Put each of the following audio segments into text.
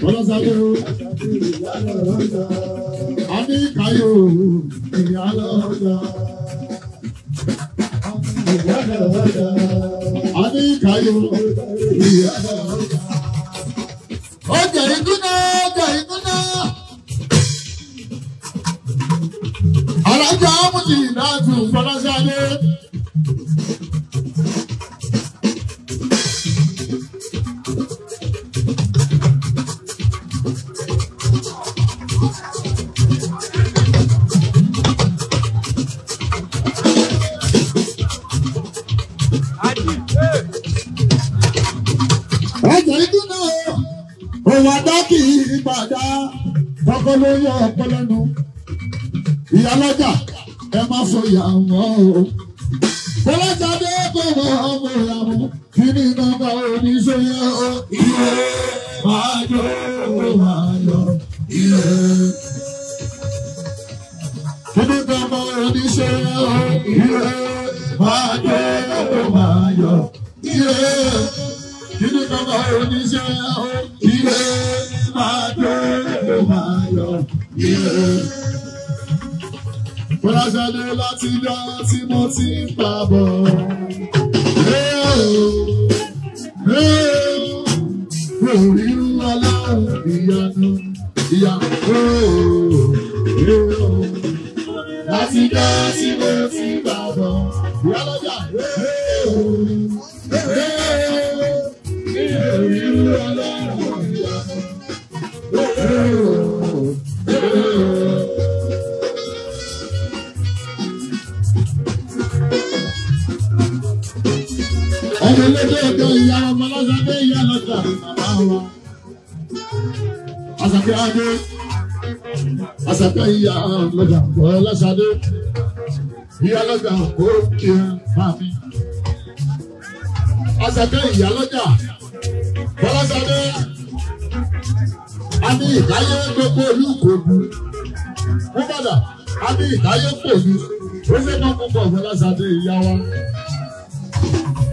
Bọ́lá sábẹ́ o. Adé Káyọ̀ ìyá lọ́jà. Adé Káyọ̀ ìyá lọ́jà. Ọjà ìdúná, ọjà ìdúná. Alájà Amújì Ìdájú Bọ́lá sábẹ́. Òwàdákì ìbàdá ọkọ ló yọ ọpọlọnu ìyálọ́jà ẹ má fòyà wọn o. Bọ́lájáde kò mọ ọmọ ìyàwó kí ni nọ́mbà oníṣòyẹ o. Iye máa yọ máa yọ iye. Kí ni nọ́mbà oníṣòyẹ o. Iye máa yọ máa yọ iye. Kí ni nọ́mbà oníṣòyẹ o. Iye máa yọ máa yọ iye. Bọ́lájáde láti dá tí mo ti ń pa bọ̀. Orírú aláwọ̀ ìyanu ìyàwó. Láti dá tí mo ti ń pa bọ̀. Ìyálọ́jà. Orírú aláwọ̀ ìyanu. Ọmọ ilé ọjọ́ ìyá ọmọ lọ́sàdé ìyá lọ́jà bàbá wa. Àṣàkẹ́ Adé, Àṣàkẹ́ ìyá lọ́jà lọ́sàdé, ìyá lọ́jà ó kí ẹ máa mi. Àṣàkẹ́ ìyá lọ́jà lọ́sàdé, a ní ìdáyé gbogbo olúkòókù. Mo padà, a ní ìdáyé pòlú, ó ṣe máa púpọ̀ lọ́sàdé ìyá wa.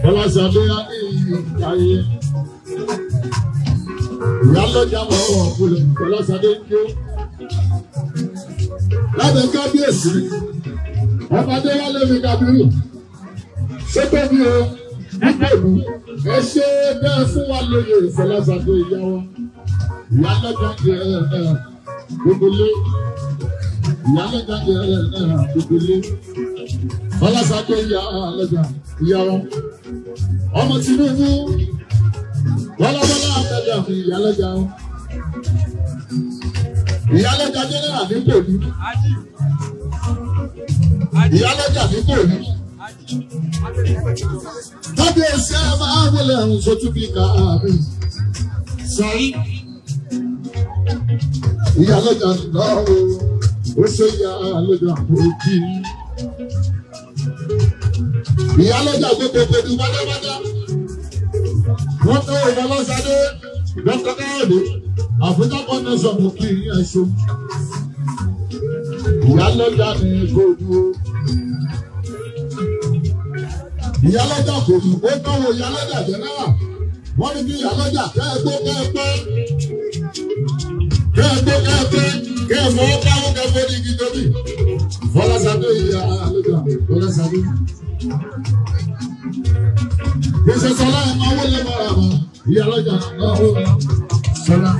Bọ́lájáde á ní ìdáyé. Ìyálọ́jà mọ̀ ọ́ ọ̀pọ̀lọ̀ Bọ́lájáde ń jó. Lábẹ́ kábíyèsí, ọmọdé wálé mi Kábírù. Ṣé tóbi o? Nígbà ìlú, ẹ ṣe bẹ́ẹ̀ fún wa lóye Bọ́lájáde ìyá wa. Ìyálọ́jà jẹ gbogbo lé. Ìyálọ́jà jẹ gbogbo lé. Bọ́lájáde ìyá wa. Ọmọ Tinubu bọ́lábọ́lá àtẹ̀jà fún ìyálọ́jà o. Ìyálọ́jà jẹ́nẹ́rà ní Pòlú. Ìyálọ́jà ní Pòlú. Kábíyèsí ẹ máa wọlé ẹ̀hún sótú bí káàbí. Sọ̀rí. Ìyálọ́jà lọ́wọ́ ó ṣe ìyálọ́jà òkì. Ìyálọ́jà gbogbo pẹ̀lú pátápátá. Wọ́n tó Bọ́lájáde Dr. Káyọ̀dé African Connection mú kí ẹ ṣe. Ìyálọ́jà ní gbogbo. Ìyálọ́jà kò ní ó náwó ìyálọ́jà jẹ́nẹ́rà. Wọ́n ní kí ìyálọ́jà kẹ́ẹ̀gbó kẹ́ẹ̀pẹ́. Kẹ́ẹ̀gbó kẹ́ẹ̀pẹ́ kẹ́ẹ̀fọ́ káwọn kẹ́ẹ̀fọ́ ní igi tóbi. Bọ́lájáde ìyálọ́jà Bọ́lájáde. Gbèsè sọlá ẹ̀ máa wọlé mọ́ra mọ́. Ìyálọ́jà náà ó sọlá.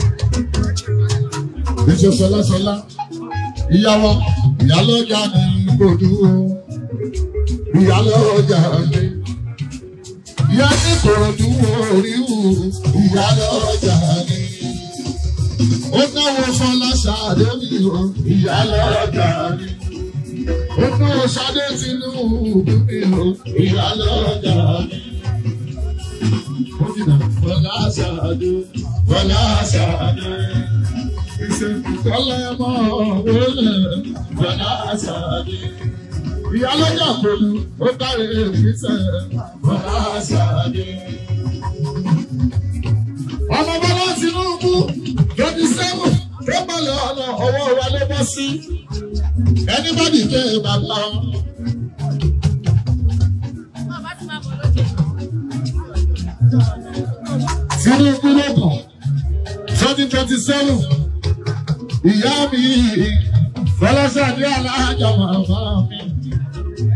Gbèsè sọlá. Ìyàwó ìyálọ́jà ní gbòdú o. Ìyálọ́jà ní. Ìyá ní Ìkòròdú oríwù. Ìyálọ́jà ní. Ó náwó Fọláṣadé mi o. Ìyálọ́jà ní. Ó náwó Ṣadé Tinúbú mi o. Ìyálọ́jà ní. Fọláṣadé. Kọ́lá ẹ̀mọ́ wọlé Fọláṣadé. Ìyálọ́jà Pòlú ó kárí ìfisẹ̀ Fọláṣadé. Ọmọ Bọ́lá Tinubu 27 tó balẹ̀ ọ̀nà ọwọ́ wa ló bọ́ sí. Anybody jẹ́ bàbá. Tinubu ló kàn. 2027 ìyá mi Fọláṣadé alájà màmá mi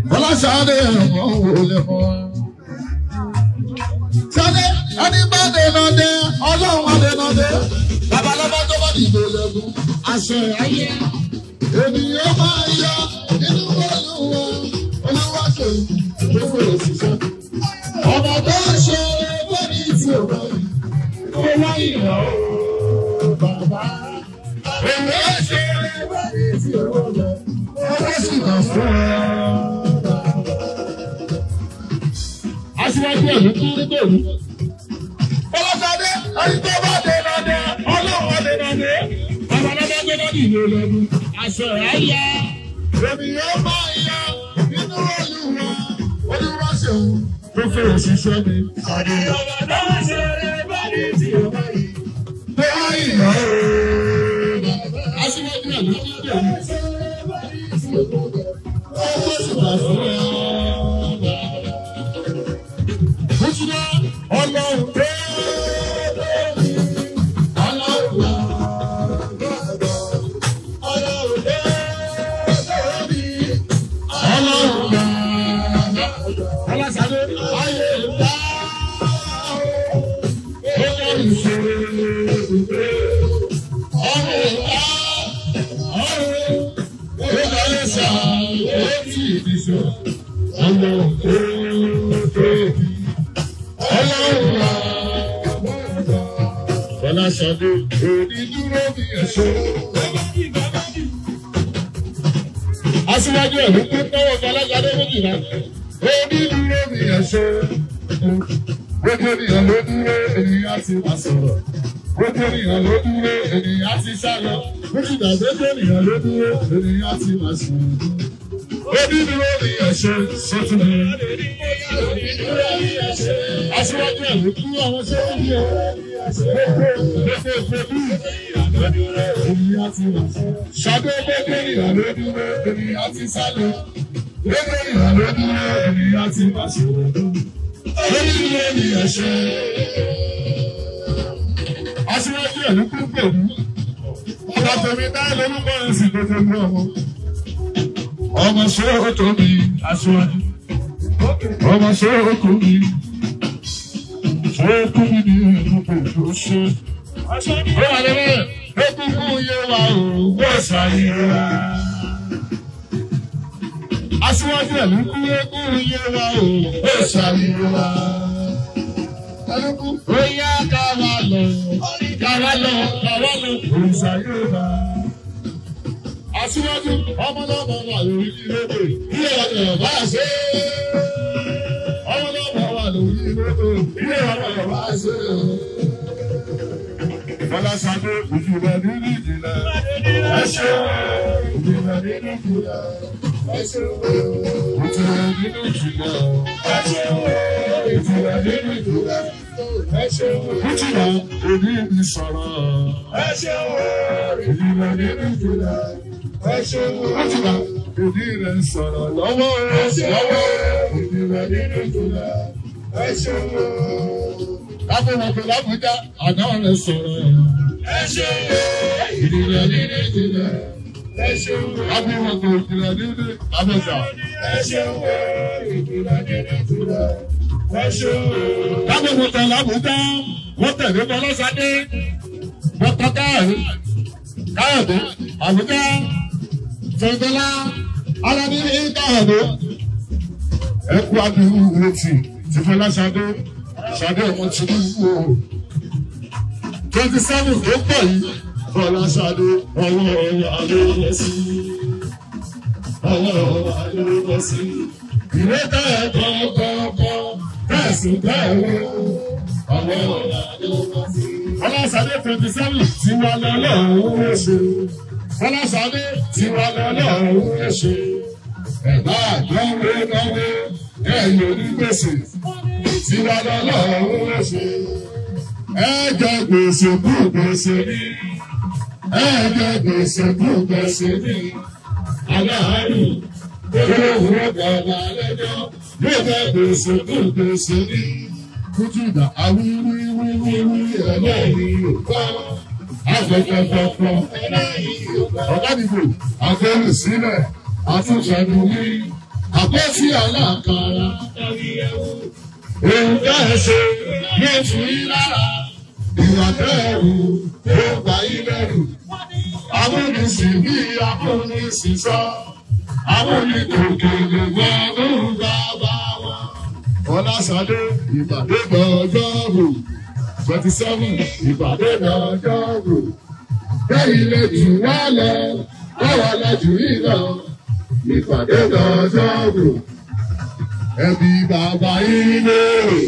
Fọláṣadé ọmọ òwòlẹ̀ mọ́. Ṣadé adébádé nàdé ọlọ́run adénàdé babalábá tó bá dìbò lẹ́gùn àṣẹ ayé ènìyàn máa yá nínú olúwa olúwa ṣe tó fèrè ṣiṣẹ́. Ọmọ tó ń ṣe bọ́ọ̀lì tí ò bá yìí ó wáyé ọ̀ bàbá. Èmi ó ṣe bọ́ọ̀lì tí ò bá yìí ó wá sí ìgbà fún ọ. Aṣíwájú ẹ̀mí kú nítorí. Fọláṣadé ẹni tó bá dènà dé ọlọ́run adènà dé. Babalábá tó bá dìbò lẹ́nu àṣẹ àyà. Ènìyàn máa yá nínú olúwa olúwa ṣeun tó fèrè ṣiṣẹ́ mi. Ṣadé ọba tó ń ṣe bọ́ọ̀lì tí ò bá yìí. Tó wáyé ìyá ooo. Aṣíwájú ẹ̀mí kú nítorí. Ó tó sì gbà fún ẹ. Ọlọ́run tó lórí ọlọ́run ọlọ́run lórí ọlọ́run Fọláṣadé ayé ìgbà ọlọ́run ìṣòro ìgbé ọ̀run ìgbà ọ̀run ìgbàlẹ̀ ṣàlùwẹ̀tì ìdìṣọ́ ọlọ́run tó lórí. Fọláṣadé onídúró bí ẹ̀ṣọ́. Aṣíwájú ẹ̀mí pín tọ́wọ́ Fọláṣadé méjìlá. Onídúró bí ẹ̀ṣọ́. Gbogbo ènìyàn ló dúró, ènìyàn ti máa sọ̀rọ̀. Gbogbo ènìyàn ló dúró, ènìyàn ti sálọ. Méjìlá gbogbo ènìyàn ló dúró, ènìyàn ti máa sọ̀rọ̀. Onídúró bí ẹ̀ṣọ́ sọ́tún mi. Aṣíwájú ẹ̀mí kú àwọn sẹ́yìn ní o. Ṣadé gbogbo ènìyàn ló dúró, ènìyàn ti sálọ. Gbogbo ènìyàn ló dúró, ènìyàn ti máa ṣòro. Onídúró bí ẹ̀ṣọ́. Aṣíwájú ẹ̀mí kú pẹ̀lú. Ọba tèmi dá lórúkọ ẹ̀sìn tó tẹ̀lé ọmọ. Ọmọ sọ́ọ́ tó mi aṣíwájú. Ọmọ sọ́ọ́ tó mi. Sọ́ọ́ tó mi ní ìlúkọ̀ tó ṣe. Ó wà lẹ́wọ̀ ó kúkú yé wa o, wọ́n ṣàyè wa. Aṣíwájú ẹ̀ ló kú yé wa o, wọ́n ṣàyè wa. Ó yá ká wá lọ, wọ́n ṣàyè wa. Aṣíwájú ọmọlọ́mọ wà lórí ìlódò, ilé ọ̀dọ̀ bá ṣe. Ọmọlọ́mọ wà lórí ìlódò, ilé ọ̀dọ̀ bá ṣe. Fọláṣadé ìjìnlẹ̀ nínú ìjìnlẹ̀, ẹ ṣeun. Ìjìnlẹ̀ nínú ìjìnlẹ̀, ẹ ṣeun. Ìjìnlẹ̀ nínú ìjìnlẹ̀, ẹ ṣeun. Ìjìnlẹ̀ nínú ìjìnlẹ̀, ẹ ṣeun. Ìjìnlẹ̀ òní mi sọ̀rọ̀, ẹ ṣeun. Ìjìnlẹ̀ nínú ìjìnlẹ̀. Ẹ ṣeun láti ìdí rẹ̀ ń sọ̀rọ̀ lọ́wọ́ ìdí rẹ̀ nínú ìjìnlẹ̀. Ẹ ṣeun. Lábùmọ̀kọ̀ lábùjá àná rẹ̀ sọ̀rọ̀. Ẹ ṣeun. Ìdí rẹ̀ nínú ìjìnlẹ̀. Ẹ ṣeun. Lábùmọ̀kọ̀ ìjìnlẹ̀ nínú àbẹ̀jà. Ẹ ṣeun. Ìdí rẹ̀ nínú ìjìnlẹ̀. Ẹ ṣeun. Lábùmọ̀kọ̀ lábùjá wọ́n tẹ̀lé Fọláṣadé. Wọ́n tọ́ Káyọ̀dé Àbújá. Fẹ̀dọ́lá Alábírí Káyọ̀dé. Ẹkú abirú retí ti Fọláṣadé Ṣadé ọmọ Tinubu o. 27 tó pọ̀ yìí Fọláṣadé ọwọ́ alóòrọ̀ sí. Ọwọ́ alóòrọ̀ sí. Ìwé táyà kọ̀ọ̀kọ̀ọ̀kọ̀ tẹ̀sùn tẹ̀wé. Ọwọ́ alóòrọ̀ sí. Fọláṣadé 27 tí wà lọ́lọ́run ó ṣe. Fọláṣadé tí wà lọ́lọ́run ó ṣe. Ẹ̀bá àdánwó náwó ẹ̀yìn onígbèsè tí wà lọ́lọ́run ó ṣe. Ẹ̀jẹ̀ gbèsè kú gbèsè ní. Ẹ̀jẹ̀ gbèsè kú gbèsè ní. Aláàánú olówó bàbá lẹ́jọ́ yóò jẹ́ gbèsè kú gbèsè ní. Kútùdà awíwíwíwí ẹlẹ́rìí ò bá. afẹ́fẹ́fẹ́fẹ́ ọ̀gá nìbò àfẹ́rù sílẹ̀ àtúnṣẹ́nu wí àpótí aláǹkárá. Òun bẹ́ẹ̀ ṣe ló fún yín lára ìwà bẹ́ẹ̀rù ó gbà yín lẹ́rù. Amúnisìn bí amúnisìn sọ amúnikòkèlè gbọ́dún bàbá wọn. Fọláṣadé ìpàdé lọ́jọ́rò 27 ìpàdé lọ́jọ́rò. Bẹ́ẹ̀ni lè jù wá lọ báwa lè jù yín lọ ìpàdé lọ́jọ́rò. Ẹbí bàbá yín lérè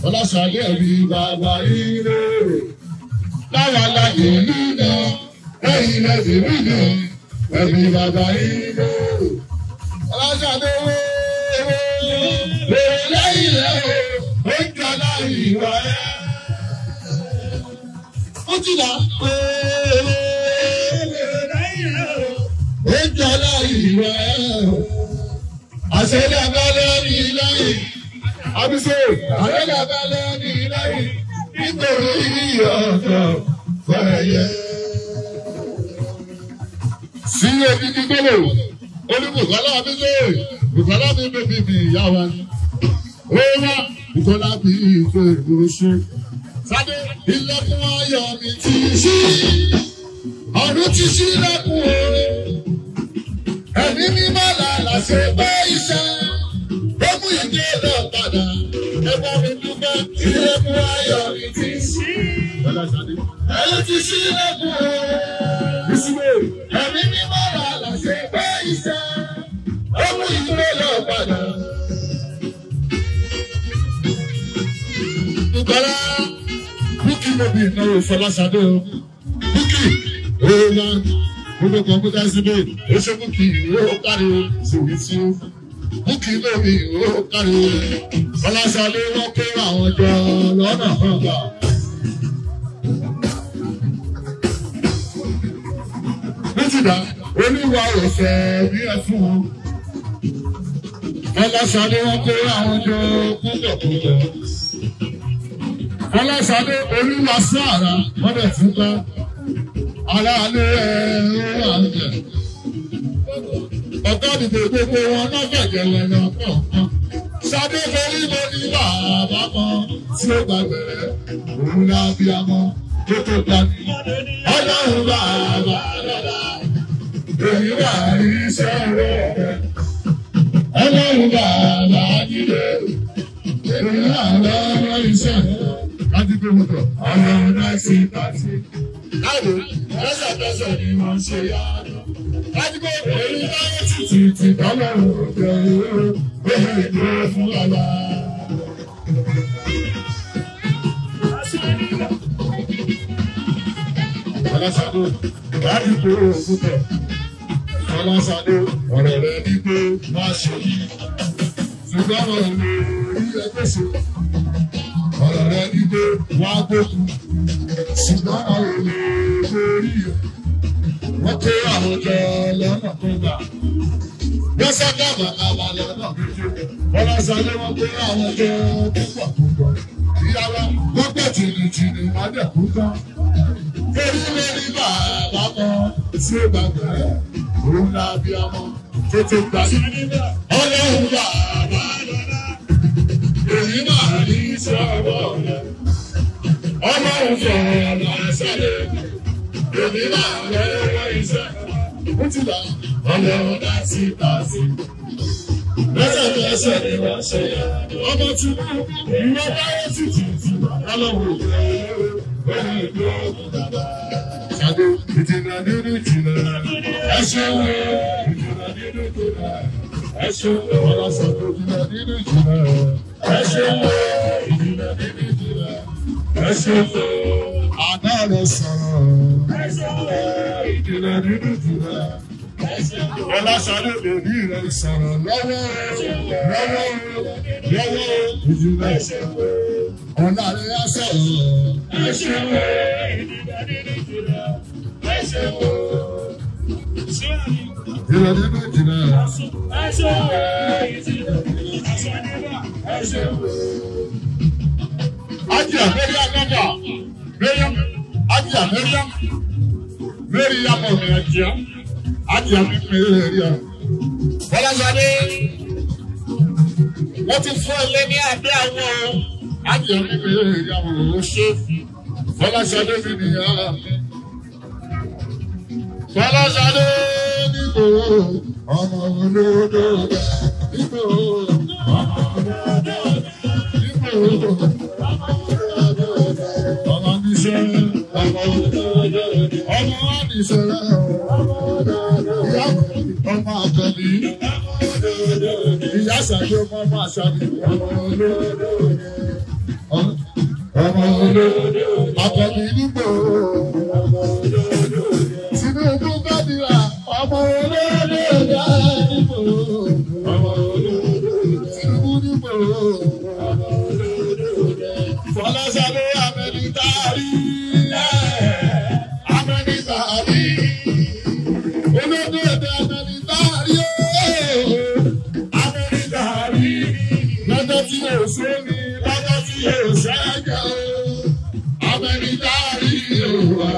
Fọláṣadé ẹbí bàbá yín lérè. Báwa lè jù yín lọ bẹ́ẹ̀ni lè jù yín lọ ẹbí bàbá yín lérè. Fọláṣadé lè lẹ́yìn lẹ́yìn ó ń jọ láyìn ìwà ẹ̀. Ó ti là ó ń jọ láyìn ìwà ẹ̀. Àṣẹlẹ̀ abẹ́lẹ́ ní lẹ́yìn. Àbíṣe àṣẹlẹ̀ abẹ́lẹ́ ní lẹ́yìn. Nítorí ìyọ̀tọ̀ fẹ́yẹ. Sí odidi gbọ́dọ̀ olùbùkọ́lá àbíṣe bùkọ́lá mi bèbí mi ìyá wa ni. Ó wá bùkọ́lá bí ìfẹ́ ìgbòho. Sádé ilẹ̀kùn ayọ̀ mi ti ṣí. Ọ̀run ti ṣí lẹ́kùn oore. Ẹ̀mí mímọ́ làlà ṣe pé iṣẹ́. Ó mú ìdí náà padà. Ẹ bá mi dúpẹ́. Ilẹ̀kùn ayọ̀ mi ti ṣí. Ẹ̀rù ti ṣí lẹ́kùn oore. Ẹ̀mí mímọ́ làlà ṣe pé iṣẹ́. Ó mú ìdí náà padà. Bùkọ́lá Bukky ló bí ìnáwó Fọláṣadé o. Bukky òòlà gbogbo kọ̀ǹpútà síbẹ̀ ó ṣe Bukky ó kárí sòwì sí o. Bukky ló bí ó kárí Fọláṣadé wọ́n kó àwọn jọ lọ́nà kan gbà. Nítorí Olúwa ò fẹ́ bí ẹ fún wọn. Fọláṣadé wọ́n kó àwọn jọ púpọ̀púpọ̀. Fọláṣadé Olúwa sára wọ́n dẹ̀ tún ká aráalé ẹ̀rọ àjẹ́. Ọ̀gá ìdìbò gbogbo wọn náà bẹ̀jẹ̀ lẹ́nu ọ̀pọ̀ọ̀kan. Ṣadé forí mo ní bàbá kan tí ó gbàgbẹ́rẹ́ òun lá bí amọ́ tó tó dání. Ọlọ́run bàbá dada èyí wà ní iṣẹ́ rẹ̀. Ọlọ́run bàbá jíde èyí wà lọ́wọ́ iṣẹ́ rẹ̀. Láti gbé mọ́tò ọlọ́run náà sí tàṣí. Láwo lẹ́sẹ̀kẹsẹ̀ ni wọ́n ṣe yára. Láti gbé èyí láyé títí tọ́lọ́run òjò ìwé ìdúró fún ọlá. Fọláṣadé láti gbé òkúta. Fọláṣadé ọ̀rọ̀ rẹ̀ ní pé má ṣe yí. Ṣùgbọ́n ọ̀rọ̀ mi rí ẹgbẹ́ ṣe. Ọ̀rọ̀ rẹ̀ ní pé wá gbókù. Ṣùgbọ́n ọ̀rọ̀ mi rí ẹ̀. Wọ́n kó àwọn jọ lọ́nà tó gbà. Gbọ́sẹ̀ kàbàkàbà lọ́nà méjì. Fọláṣadé wọ́n kó àwọn jọ púpọ̀. Ìyàwó wọ́n pẹ̀ tìrìtìrì wọ́n dẹ̀ kú tán. Torí lórí bàbá kan tí ó gbàgbé òun náà bí ọmọ tó tó gbàgbé. Ọlọ́run bàbá lọ́la èyí máa ní sọ́wọ́ rẹ̀. Ọlọ́run fọ̀rọ̀ lọ́sẹ̀lẹ̀ èmi máa lọ́wọ́ iṣẹ́. Ó ti là ọlọ́run dá sí tàṣí. Lẹ́sẹ̀kẹsẹ̀ ni wọ́n ṣe yá. Ọmọ tí wọ́n ìwọ báyọ̀ títí ọlọ́run Ṣadé ìjìnlẹ̀ nínú ìjìnlẹ̀ ẹ ṣeun ìjìnlẹ̀ nínú ìjìnlẹ̀ ẹ ṣeun Fọláṣadé ìjìnlẹ̀ nínú ìjìnlẹ̀ ẹ ṣeun ìjìnlẹ̀ nínú ìjìnlẹ̀ ẹ ṣeun àná rẹ̀ sọ̀rọ̀ ẹ ṣeun ìjìnlẹ̀ nínú ìjìnlẹ̀ ẹ ṣeun Fọláṣadé bèbí rẹ̀ sọ̀rọ̀ lọ́wọ́ ìjìnlẹ̀ ọ̀nà rẹ̀ á sọ̀rọ̀. Ẹ ṣeun ìdílé nínú ìjìnlẹ̀ ẹ ṣeun ìdílé nínú ìjìnlẹ̀ ẹ ṣeun ìdílé ẹ ṣeun. Ajá Mẹ́ríà nọ́mbà Ajá Mẹ́ríà Mary yàmọ̀ mi àjíà. Àjíà mi Mary yà. Fọláṣadé. Wọ́n ti fún ilé ní abẹ́ àwọn àjíà mi Mary yà wò ó ṣe. Fọláṣadé mi nìyà. Fọláṣadé níbo ọmọ olódò níbo ọmọ olódò níbo ọmọ níṣẹ́ ọmọ olódò ọmọ wa níṣẹ́ ọmọ àkànbí ìyá ṣàjọ ọmọ àṣàbí ọmọ olódò àkànbí níbo. Tinubu gbàdúrà ọmọ olódò dánimọ̀ ọmọ olódò Tinubu níbo ọmọ olódò Fọláṣadé amẹnitari amẹnitari olódò èdè amẹnitari amẹnitari lọ́jọ́ tí yóò sóni lọ́jọ́ tí yóò ṣẹ́jọ́ amẹnitari yóò wá.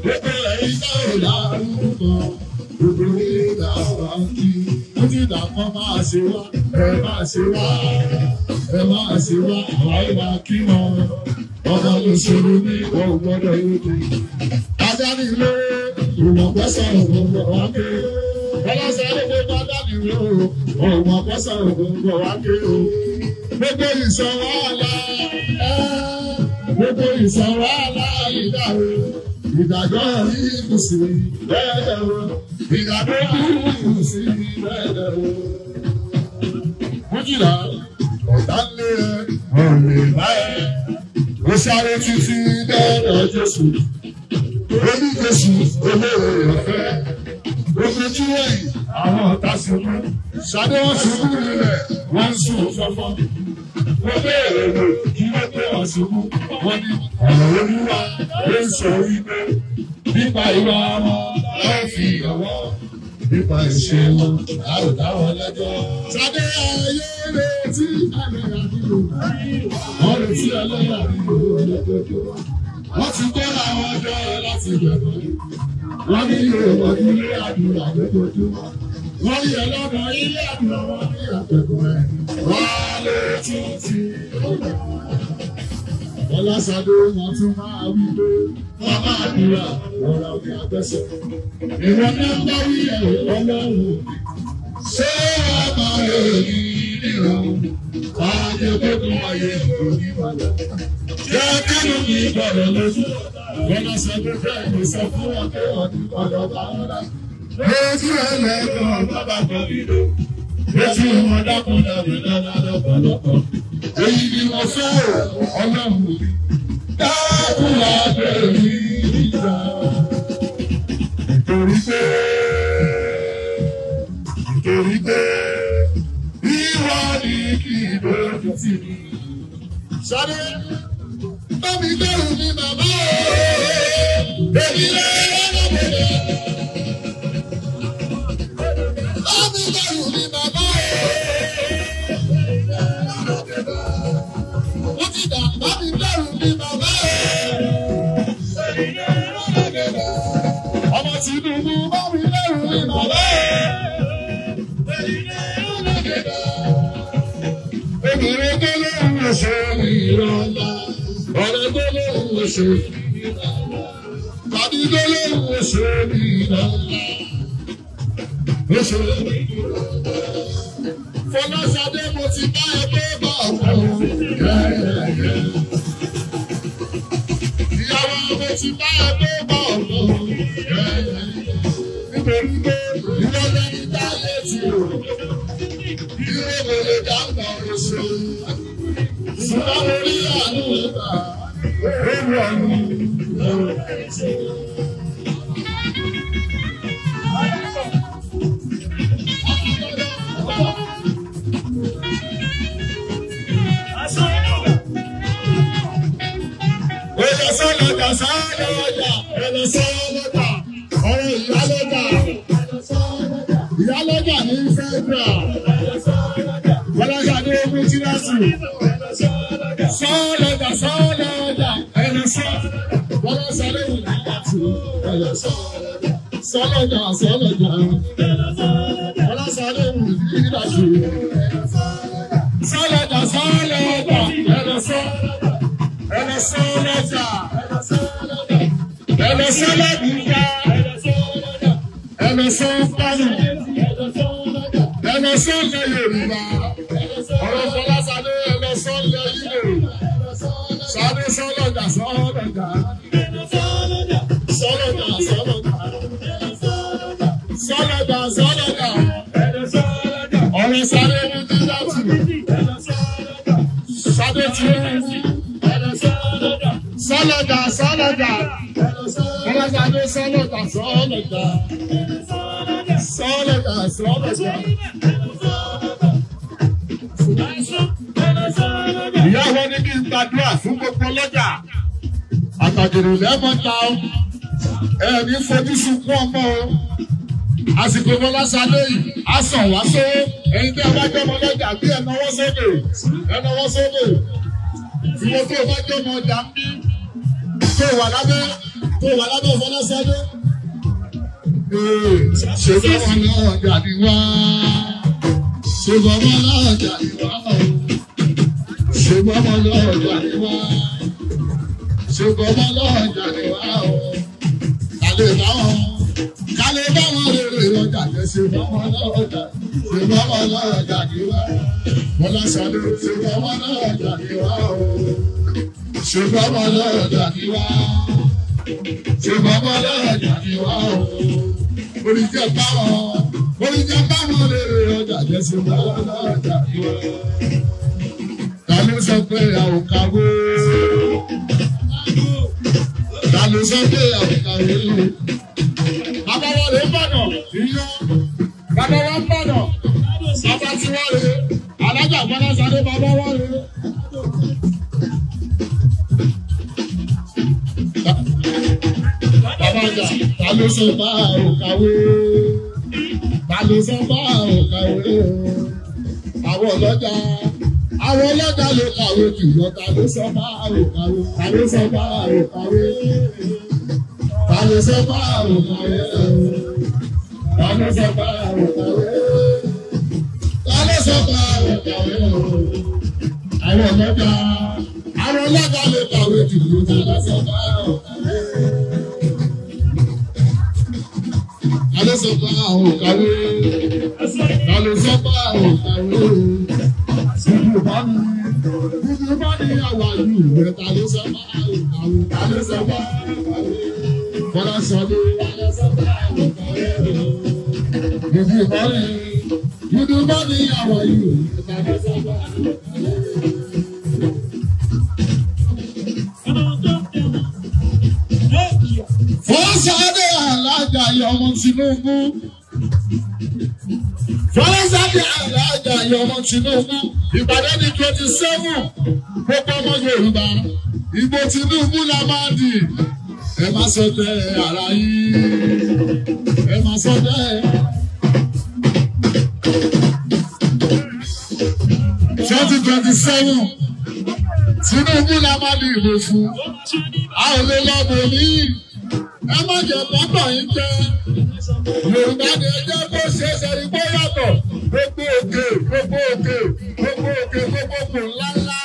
Gbogbo ìṣe ìlàrúkọ, gbogbo ìdá ọ̀ránkì, ó ti dàpọ̀ máa ṣe wá, ẹ máa ṣe wá, ẹ máa ṣe wá, àwa ìwà kí wọn. Ọmọ òṣèlú ní ọ̀gbọ́dọ̀ yóò. Adáni ló ìwọ̀n pẹ́sẹ̀ ògbóngbò wá ké. Fọláṣadé gbogbo adáni ló ìwọ̀n pẹ́sẹ̀ ògbóngbò wá ké. Gbogbo ìṣọ̀rọ̀ àlá, gbogbo ìṣọ̀rọ̀ àlá ìdáwó. Ìdàgbọ́ ìlú sí bẹ́ẹ̀ o, ìdàgbọ́ ìlú sí bẹ́ẹ̀ o. Mújìlá ọ̀tá lé ọ̀lẹ̀ báyẹ̀. Ó sáré títí dọ́dọ̀ Jésù. Olú Jésù olóore ọ̀fẹ́. Ojú ẹ̀yìn àwọn ọ̀tá ṣubú. Ṣadé wọ́n ṣubú nílẹ̀, wọ́n ń sùn fọ́fọ́. Wọ́n béèrè lò kí wọ́n pé wọ́n ṣubú. Wọ́n ní ọ̀rọ̀ Olúwa ló ń sọ wípé nípa ìwà wọn láì fi ọwọ́ nípa ìṣe wọn a ò dá wọn lẹ́jọ́. Ṣadé ayé retí ẹlẹ́yà nílò. Wọ́n retí ẹlẹ́yà nílò lójoojúmọ́. Wọ́n ti kóra wọn jọ láti gbẹ̀gbẹ̀. Wọ́n ní Yorùbá ilé àdúrà lójoojúmọ́. Wọ́n ní ẹlọ́mọ ilé àdúrà wọn ní àpẹ̀kọ̀ ẹ̀. Wọ́n lè tún ti ọgbà. Fọláṣadé wọn tún máa wí pé wọ́n máa dúrà ọ̀rọ̀ òní àgbẹ̀sẹ̀. Ìwọ ní ọgbà wí ẹ̀ ọlọ́run. Ṣé ọmọ èyí nìran? Ayé gbogbo ayé òní wàlẹ̀. Jẹ́ kánú mi gbọ́dọ̀ lójú. Fọláṣadé bẹ́ẹ̀ ni sọ fún wọn pé ọdún gbọ́dọ̀ bá wọn dá. Lójú ẹlẹ́gbọ̀n bàbá kan nílò. Lójú wọn dákun dàbí lọ́la lọ́pọ̀lọpọ̀. Èyí ni mo fẹ́ ọlọ́run mi. Dákun lábẹ́ mi nígbà. Nítorí pé ìwọ ni kì í lójú tì mí. Ṣadé, bámi bẹ̀rù mi bàbá o. Èmi lè lọ́lọ́bẹ̀rẹ̀. Bámi bẹ̀rù mi bàbá o. Wọ́n ti dà bámi bẹ̀rù mi bàbá o. Ọmọ Tinubu bámi bẹ̀rù mi bàbá o. Obìnrin tó lóhùn ṣe ìrọ̀lá, ọ̀rẹ́ tó lóhùn ṣe ìrọ̀lá, tàbí tó lóhùn ṣe ìrọ̀lá, ó ṣe ìrọ̀lá. Fọláṣadé mo ti bá ẹgbẹ́ bá ọ̀pọ̀ gẹ́gẹ́. Ìyàwó mo ti bá ẹgbẹ́ bá ọ̀pọ̀ gẹ́gẹ́. Nítorí pé ìrọ̀lẹ́ ní dáyé ti rò. Ìrọ̀lẹ́ dáńgbà oṣù. Ṣùgbọ́n mo rí àánú ẹ̀ka. Ewu ọ̀nù. Ẹ̀lẹ́ sọ́lọ́dà sọ́lọ́dà ẹ̀lẹ́ sọ́lọ́dà ọ̀rọ̀ ìyálọ́dà ìyálọ́dà ní fẹ́ẹ́dà Fọláṣadé ogun tírásì sọ́lọ́dà sọ́lọ́dà ẹ̀lẹ́ sọ́lọ́dà Fọláṣadé ìyálọ́dà. Sọ́lọ́jà sọ́lọ́jà ọlọ́sàdé wù sí ìdájú. Sọ́lọ́jà sọ́lọ́jà ẹlẹ́sọ́lọ́jà ẹlẹ́sọ́lọ́jà ẹlẹ́sọ́fánù ẹlẹ́sọ́lẹ̀ Yorùbá ọ̀rọ̀ Fọláṣadé ẹlẹ́sọ́lẹ̀ Ìgbò Ṣadé sọ́lọ́jà sọ́lọ́jà sọ́lọ́jà sọ́lọ́jà sọ́lọ́jà ọ̀rọ̀ Ṣadé ní dídátì Ṣadé tí ó ń wú sọ́lọ́jà sọ́lọ́jà Fọláṣadé sọ́lọ́jà sọ́lọ́jà sọ́lọ́jà sọ́lọ́jà. Ìyá wọn ní kí n gbàdúrà fún gbogbo ọlọ́jà àtàjèrè lẹ́mọ̀ta ẹ̀mí fojú sunkún ọmọ o. Àsìkò Fọláṣadé yìí á sàn wá sówó ẹ̀yin tí a bá jẹ́ ọmọ ọlọ́jà bí ẹ̀ náwó sókè ẹ̀ náwó sókè. Ìwọ tó o bá jẹ́ ọmọ ọjà ń bí tó wà lábẹ́ Fọláṣadé. Ṣé bọ́mọ lọ́jà ni wá? Ṣé bọ́mọ lọ́jà ni wá? Ṣé bọ́mọ lọ́jà ni wá? Ṣé bọ́mọ lọ́jà ni wá? Kálẹ̀ báwọn rere ọjà jẹ́ ṣé bọ́mọ lọ́jà ni wá? Fọláṣadé ṣé bọ́mọ lọ́jà ni wá? Ṣé bọ́mọ lọ́jà ni wá? Ṣé bọ́mọ lọ́jà ni wá? Oríjẹ báwọn rere ọjà jẹ́ ṣé bọ́mọ lọ́jà ni wá? Ta ló sọ pé a ò kàwé? Ta ló sọ pé a ò kàwé? Bàbá wọn rè bọ̀nà iyán. Bàbá wọn bọ̀nà. Bàbá tí wọ́n rè. Alájà Fọláṣadé bàbá wọn rè. Bàbá ọjà ta ló sọ pé a ò kàwé? Ta ló sọ pé a ò kàwé? Àwọn ọlọ́jà ló kàwé jùlọ. Ta ló sọ pé a ò kàwé? Ta ló sọ pé a ò kàwé? Ta ló sọ pé a ò kàwé? Ta ló sọ pé a ò kàwé? Ta ló sọ pé a ò kàwé? Àwọn ọlọ́jà ló kàwé jùlọ. Ta ló sọ pé a ò kàwé? Ta ló sọ pé a ò kàwé? Ta ló sọ pé a ò kàwé? Bùbù bá ní àwa yìí rẹ̀ ta ló sọ pé a ò kàwé? Ta ló sọ pé a ò kàwé? Fọláṣadé ta ló sọ pé a ò kàwé? Bùbù bá ní àwa yìí rẹ̀ ta ló sọ pé a ò kàwé? Fọláṣadé Alájà yọ ọmọ Tinubu. Fọláṣadé Alájà yọ ọmọ Tinubu. Ìpàdé ní 27 gbogbo ọmọ Yorùbá. Ìbò Tinubu la máa dì. Ẹ má sọ tẹ ara yìí. Ẹ má sọ tẹ. Tinubu la máa di ìbò fún. A ò lè lọ bò ní. Ẹ má jẹ pọ́pọ̀ yín jẹ. Yorùbá ni ẹ jẹ́ kó ṣe é ṣẹ́ni kó yàtọ̀. Gbogbo òkè ńláńlá.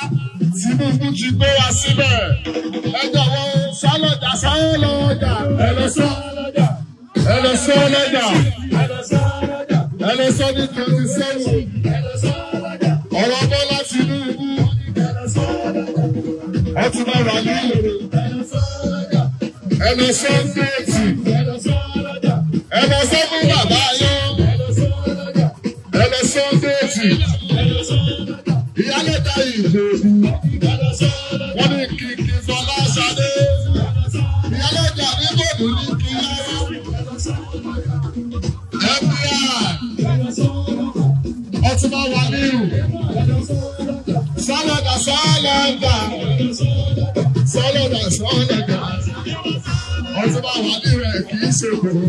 Tinubu ti gbé wa síbẹ̀. Ẹ jọ̀wọ́ sọ́lọ́jà sọ́lọ́jà. Ẹ lọ sọ́ lọ́jà. Ẹ lọ sọ́ lọ́jà. Ẹ lọ sọ́ ní 27. Ọ̀rọ̀ Bọ́lá Tinubu. Ọtún náà wà ní ìlú. Ẹ lọ sọ́ déètì. Ẹ lọ sọ́ fún bàbá yín. Ẹ lọ sọ́ déètì. Ìyálẹ́ta Ìjẹ̀bú. Wọ́n ní kìkì Fọláṣadé. Ìyálẹ́ta ní bòdù ní kíyá. FBI. Ọtún náà wà ní ìlú. Sọ́lọ́dà. Ọtún bá wà ní rẹ̀ kì í ṣe kòrò.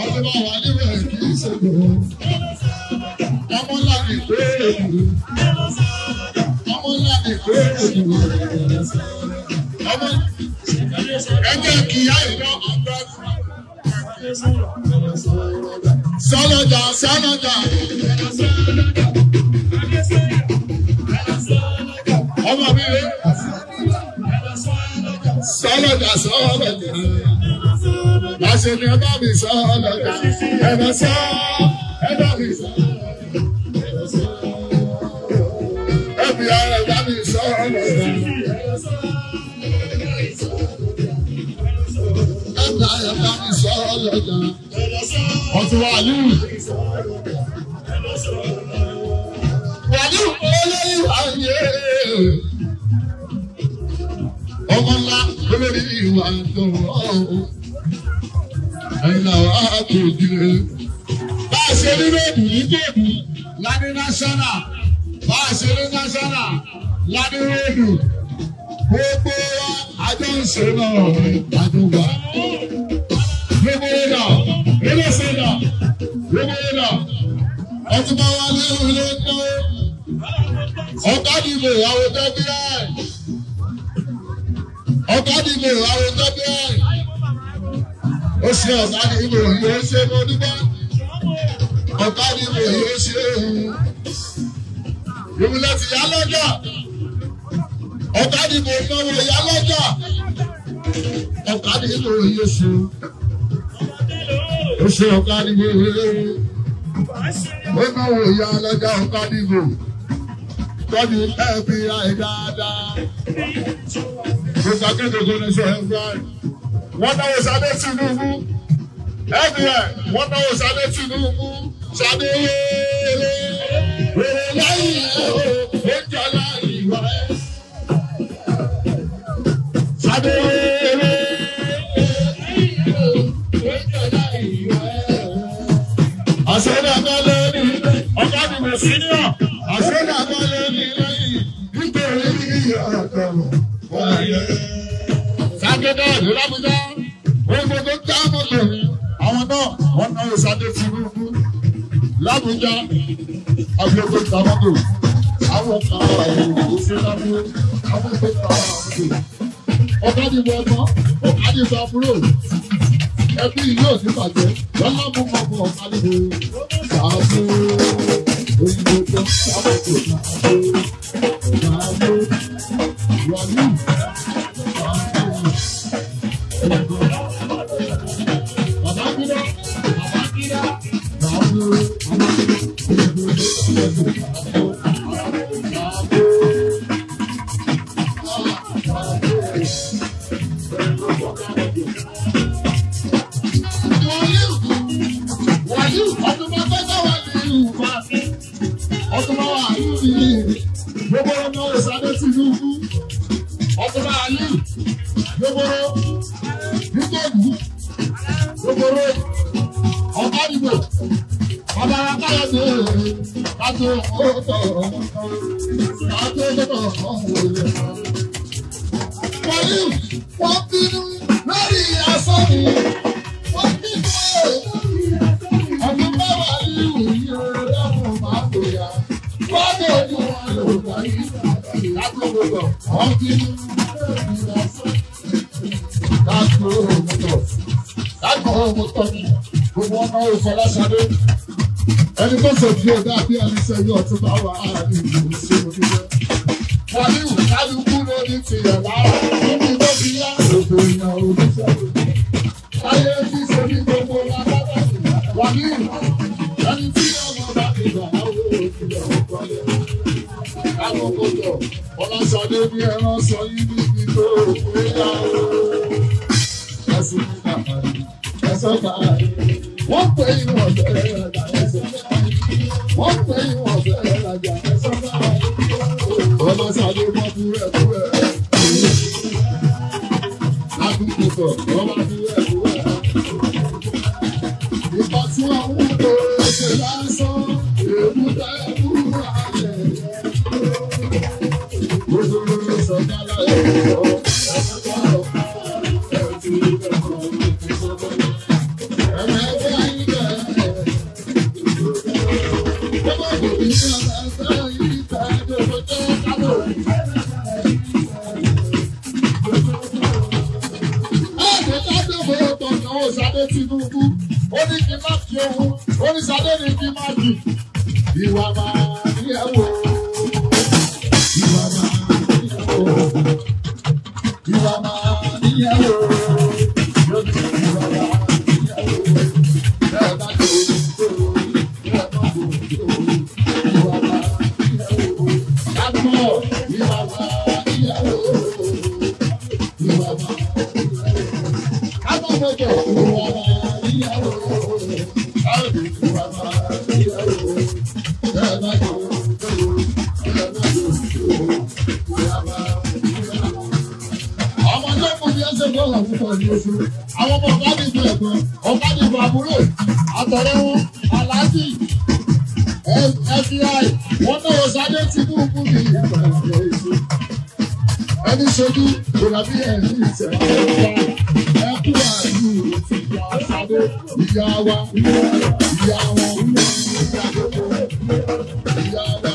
Ọtún bá wà ní rẹ̀ kì í ṣe kòrò. Ọmọ ńlá ní ìgbéró dùn. Ọmọ ńlá ní ìgbéró dùn. Ẹ jẹ́ kíá iná ọ̀gbẹ́. Sọ́lọ́jà sọ́lọ́jà. Ọmọ mi rẹ̀. Sọ́lọ́jà sọ́lọ́jà. Láṣẹ ni ẹ bá mi sọ́lọ́jà. Ẹ̀rọ sọ́ ẹ bá mi sọ́. Ẹbí ara ẹ bá mi sọ́lọ́jà. Ọtún Wàlíù. Wàlíù olórí wáyé. Ọmọ ńlá olórí ìwà ìdánwò. Ẹ̀yin làwọn àtòjìlẹ̀. Bá a ṣe ní lóòdù ní tóòdù ládé national. Bá a ṣe ní national ládé lóòdù. Gbogbo wa àjọ ń ṣe náà ní àdúgbò. Gbogbo ìdá, ilé ìsìnà, gbogbo ìdá, ọtún bá wà ní ilé tó. Ọ̀gá dìbò àwọn tẹ́bí ẹ̀. Ọ̀gá dìbò àwọn tẹ́bí ẹ̀. Ó ṣe ọ̀gá dìbò yóò ṣe mo dúpẹ́. Ọ̀gá dìbò yóò ṣe òun. Ìmùlẹ̀ ti yá lọ́jà. Ọ̀gá dìbò náwó yá lọ́jà. Ọ̀gá dìbò yóò ṣe. Ó ṣe ọ̀gá dìbò yóò. Ó náwó yá lọ́jà ọ̀gá dìbò. Tọ́jú ẹ̀fí àì dáadáa. Mr. Kédògó ní sọ ẹ̀fí àì. Wọ́n náwó Ṣadé Tinubu. Ẹ̀fí ẹ̀ wọ́n náwó Ṣadé Tinubu. Ṣadé wéèrè. Wéèrè láyé ẹ̀ o. Ó jọ láyé ìwà ẹ̀. Ṣadé wéèrè. Ó jọ láyé ìwà ẹ̀. Àṣẹ́dá kọ́lé ní ọ̀gá dìbò senior. Àṣẹ́dá kọ́lé ní lẹ́yìn nítorí ìyàtọ̀ wáyé. Ṣàgédé ìlú Lábújá, wọ́n gbogbo já mọ́tò mi. Àwọn náà wọ́n náwó Ṣadé Tinubu. Lábújá, agbègbè ta mọ́tò. Àwọn kan wà ní ìlú Lábújá. Àwọn tó ta mọ́tò. Ọ̀gá dìbò ẹ̀gbọ́n, ọ̀gá dìbò àbúrò. Ẹbí yóò ti bàjẹ́, lọ́lá mú ọkọ̀ ọ̀gá dìbò. Ṣàbò òyìnbó tó ṣàbò tó ṣàbò Wàlíù. Wọ́n bínú lórí asọ́ mi. Wọ́n bínú ọdún bá Wàlíù yìí lọ́wọ́ máa tó yá. Wọ́n tó ojú wọn lò láyé lágbègbè. Wọ́n bínú lórí asọ́ mi. Lágbègbè mọ́tò ni gbogbo ọmọ Fọláṣadé. Ẹni tó sọ bí ọ̀gá bí ẹni sẹ́yìn ọ̀tún bá wà á ní ìlú sínú níbẹ̀. Wàlíù kálukú ló ní tìyẹ̀ lára. Níbi tó fi yá òfò èèyàn oníṣẹ́gun. Ayé tí ṣe ní gbogbo lábábá. Wàlíù ẹni tí ọmọ bá ti gbà á wò ó tilẹ̀ ọ̀pọ̀lẹ̀. Káwọn kòtò Fọláṣadé ní ẹran sọ yín níbi tó òkú yá o. Ẹ̀sìn ní kàkàrí, ẹ̀sọ́ kàrí. Wọ́n pè é ìwọ̀n bẹ̀rẹ̀ ẹ̀dá ẹ̀sọ́ kàrí. Wọ́n pè é ìwọ̀n bẹ̀rẹ̀ ẹ̀dá ẹ̀sọ́ kàrí. Fọláṣadé mọ́ búrẹ́ búrẹ́. Adúgbò sọ, wọ́n máa búrẹ́ búrẹ́. Ìgbà tí wọ́n ń tó ṣe lásán, èébú tẹ́ búrẹ́ alẹ́. Gbogbo ló sọ kálá ẹ̀rọ. Ṣadé Tinubu ó ní kí n má fi ohun ó ní Ṣadé ní kí n má bì ìwà máa níyàwó ìwà máa níyàwó ìwà máa níyàwó yóò ní ìwà máa níyàwó bẹ́ẹ̀ bá tó tó bẹ́ẹ̀ bá tó tó ìwà máa níyàwó yàtọ̀ ìwà máa níyàwó ìwà máa níyàwó. Àwọn ọmọ ọ̀gá mi fún ẹ̀gbọ́n, ọ̀gá mi fún àbúrò, àtọ̀rẹ́ wọn, aláàjì, FBI, wọ́n náà Ṣadé Tinubu mi. Ẹni ṣojú kò dàbí ẹ̀rí ìṣẹ̀lẹ̀ ẹ̀kú àìlú ti ìyá Ṣadé, ìyá wa, ìyá wọn, ìyá gbogbo, ìyá wa,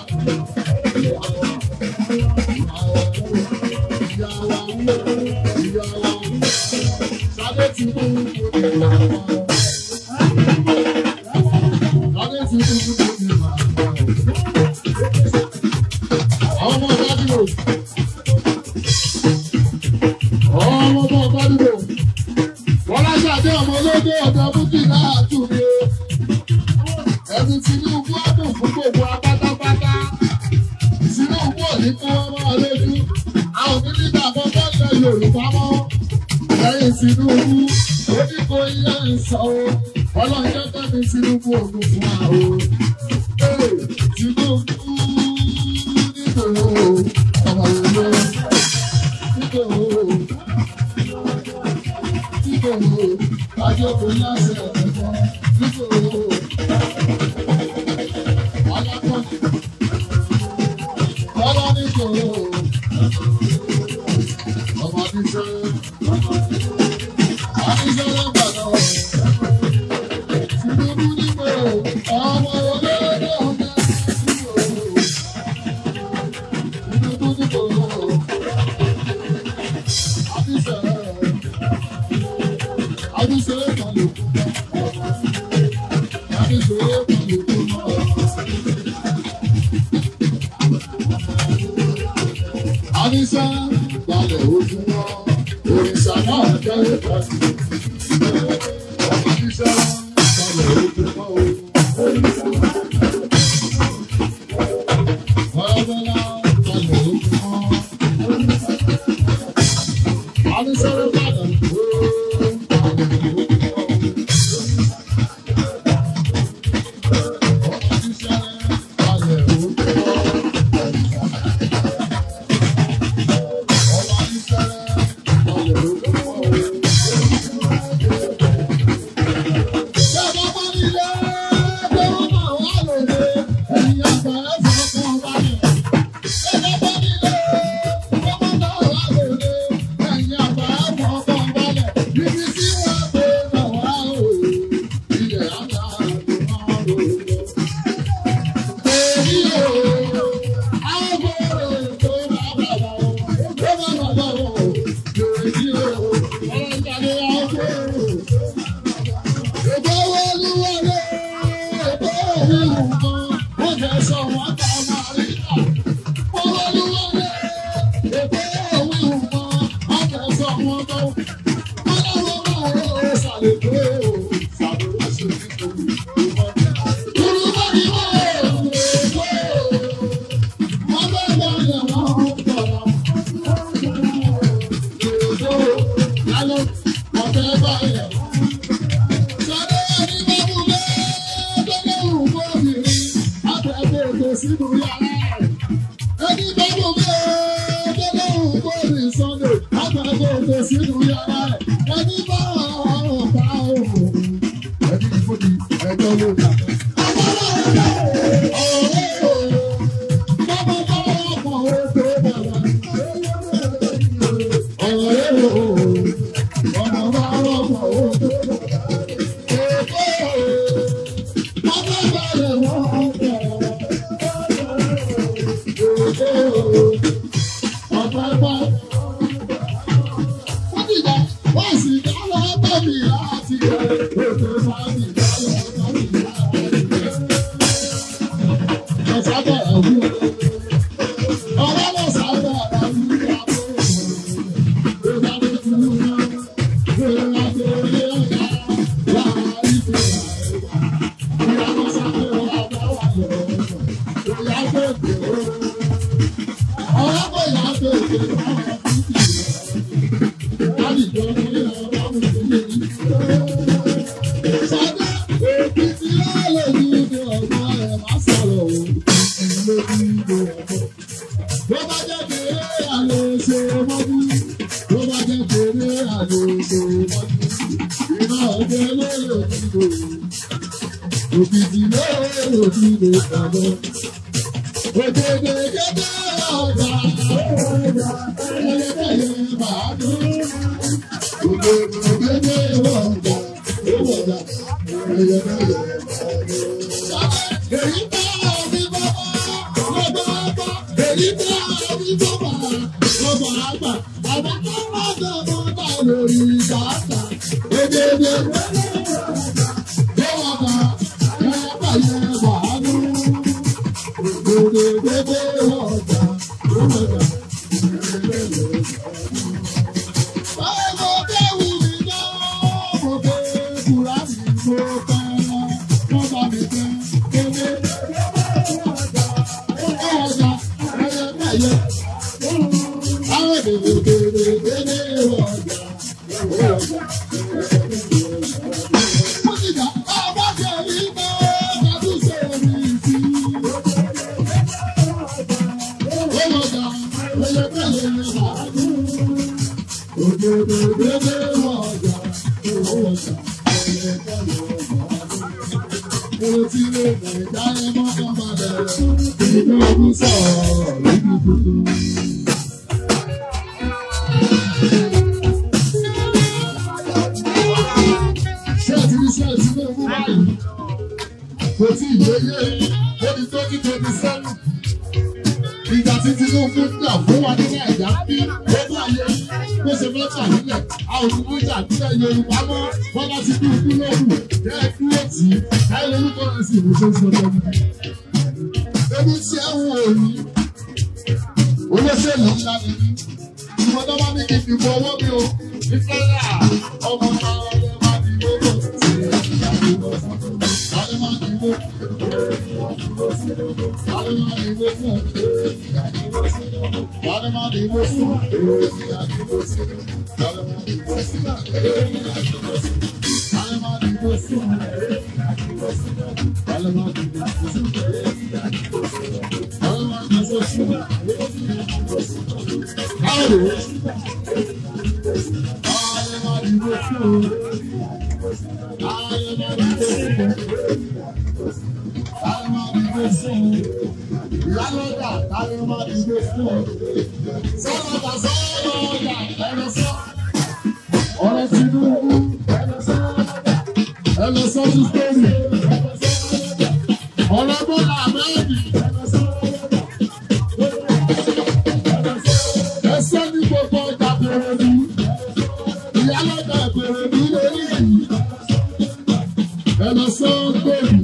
ìyá wa, ìyá wa, ìyá wa. Ṣadé Tinubu ni màá wá. Ṣadé Tinubu ni màá wá. Àwọn ọmọ ọ̀gá dúró. Ọmọ ọ̀gá dúró. Bọ́lá Ṣadé ọmọ olóde ọ̀dọ́ Bukki náà tún ni o. Ẹni Tinubu ọdún fún gbogbo apátápátá. Tinubu ò ní kó ọmọ lójú. A ò ní nígbà àkọ́kọ́ ilẹ̀ Yorùbá mọ́. Lẹ́yìn Tinubu, ó ní kó ilé ìsọ o. Ọlọ́run jẹ́ kẹ́mi Tinubu ògùn fún wa o. Tinubu nígbòho ọmọ ìlú. Nígbòho ajọ́kò láṣẹ ẹ̀fọ́. Nígbòho alákọ̀ọ́ni. Bọ́lá nígbòho ọmọ níṣẹ́. Àdìsá balẹ̀ ojú wọn, òrìṣà náà jẹ́ ìpàdé. Àdìsá balẹ̀ ojú wọn, òrìṣà náà balẹ̀ ojú wọn. Àdìsá balẹ̀ ojú wọn. láti rẹ̀ ètò sáàmì lọ́wọ́ sáàmì láti rẹ̀. Ọ̀sábà ẹ̀wù ọ̀rọ̀ lọ sábà ẹ̀wù ìyàwó ìdájọ́ tó ń lọ ìrìnà tó lé ọ̀gá láàárín ìfẹ́ ìyàwó sábà ẹ̀wù àbáwá lọ́wọ́ ìyàwó ìgbè ọ̀rọ̀ kò yàtọ̀ ìgbè òkìtì lóòrò tí lè pàdé òkèdè kéde ọjà ẹlẹ́dẹ̀yẹ bàánú òkèdè kéde ọjà owójà ẹlẹ́dẹ̀yẹ bàánú. èyí bá ọdún bàbá lọ́gbà àgbà èyí bá ọdún bàbá lọ́gbà àgbà àbá tó wà lọ́gbà bá lórí bàtà òkèdè kéde ọjà. Ìjà tí Tinubu gbà fún wa ní Nàìjíríà bí lójú ayé bó ṣe fẹ́ tà nílẹ̀ a ò ní ìjà nílẹ̀ Yorùbá mọ́ Bọ́lá Tinubu lóhùn bẹ́ẹ̀ dúró tì í ẹ lórúkọ rẹ̀ sì ló ṣe ń sọ lọ́wọ́. Ebi tí ẹ ń wò ní olóṣèlú ńlá ni ní ìwọ́n tó bá ní kí n fi bọ ọwọ́ mi o ìfẹ́lá ọmọ náà ọ̀rẹ́ máa di lóko sí ìyàwó ọ̀rẹ́ máa di lóko. Ìyálọ́jà táyọ̀ máa ti gbé fún ọ. Sọ́lọ́jà sọ́lọ́jà ẹ̀rọ sọ́. Ọ̀rọ̀ Tinubu ẹ̀rọ sọ́ sí sítórì. Ọ̀rọ̀ Bọ́lá Ahmed. Ẹsẹ̀ ní gbogbo ọjà Bẹ̀rẹ̀dú. Ìyálọ́jà Bẹ̀rẹ̀dú lórí yìí. Ẹ̀rọ sọ́ sítórì.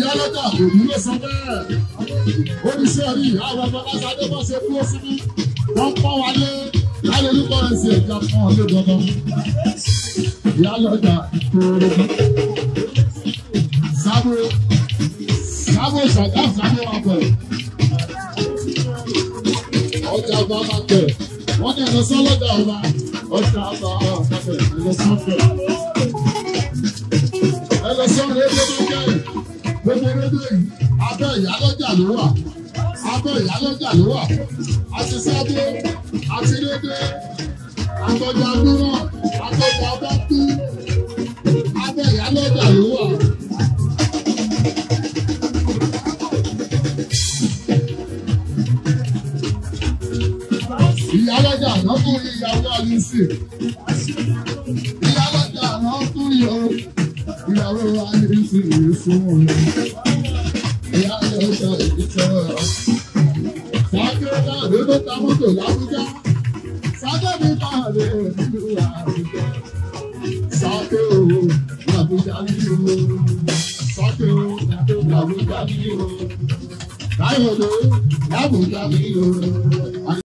ìyálọ́jà òbí ló sọ bẹ́ẹ̀. Oníṣẹ́ rí àwọn Afọláṣadé bọ́ ṣe kúrò síbí. Wọ́n pọ́n wa lé láti orúkọ rẹ̀ sí ẹ̀já pọ́n ọ lé dandan. Ìyálọ́jà ìkóró. Sábò ṣàgá sábò wà pẹ̀. Ọjà ọba máa tẹ̀. Wọ́n ní ẹ̀lọ́ sọ́lọ́jà ọba. Ọjà ọba máa tẹ̀. Ẹ̀lọ́ sọ́fẹ̀. Ẹ̀lọ́ sọ́rọ̀ ẹgbẹ́ máa jẹ́ gbogbo rédíò yìí. Abẹ́ ìyálọ́jà ló wà. Abẹ́ ìyálọ́jà ló wà. Àti sábò, àti rédíò, àtọ̀jà dúró, àtọ̀jà ọba kú. Abẹ́ ìyálọ́jà ló wà. Ìyálọ́jà lọ́kùnrin ìyàwó Alice. Ìyálọ́jà lọ́kùnrin ìyàwó Alice ìsúnmọ́. Ìyálọ́jà ìtọ́. Sákẹ́rẹ́dà ló tó ta mọ́tò l'Àbújá. Sákẹ́rẹ́dà lè nílùú Àbújá. Sákẹ́ o, l'Àbújá ní o. Sákẹ́ o, l'Àbújá ní o. Láyọ̀ ló, l'Àbújá ní o.